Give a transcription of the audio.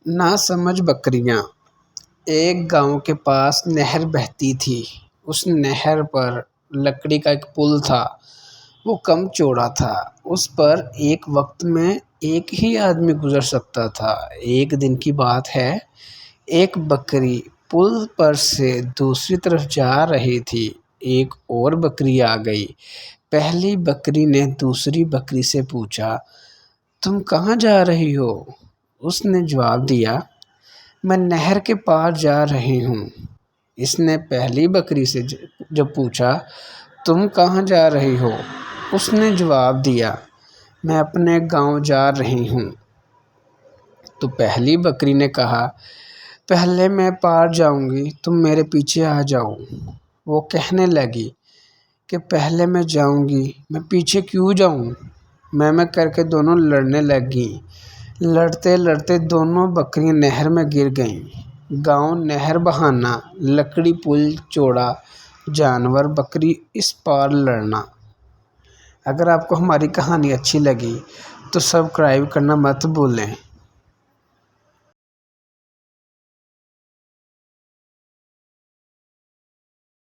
ناسمجھ بکریاں۔ ایک گاؤں کے پاس نہر بہتی تھی۔ اس نہر پر لکڑی کا ایک پل تھا۔ وہ کم چوڑا تھا۔ اس پر ایک وقت میں ایک ہی آدمی گزر سکتا تھا۔ ایک دن کی بات ہے، ایک بکری پل پر سے دوسری طرف جا رہی تھی۔ ایک اور بکری آ گئی۔ پہلی بکری نے دوسری بکری سے پوچھا، تم کہاں جا رہی ہو؟ اس نے جواب دیا، میں نہر کے پار جا رہی ہوں۔ اس نے پہلی بکری سے جب پوچھا، تم کہاں جا رہی ہو؟ اس نے جواب دیا، میں اپنے گاؤں جا رہی ہوں۔ تو پہلی بکری نے کہا، پہلے میں پار جاؤں گی، تم میرے پیچھے آ جاؤ۔ وہ کہنے لگی کہ پہلے میں جاؤں گی، میں پیچھے کیوں جاؤں؟ میں کر کے دونوں لڑنے لگیں۔ لڑتے لڑتے دونوں بکریاں نہر میں گر گئیں۔ گاؤں نہر بہانا، لکڑی پل چوڑا، جانور بکری اس پار لڑنا۔ اگر آپ کو ہماری کہانی اچھی لگی تو سبسکرائب کرنا مت بھولیں۔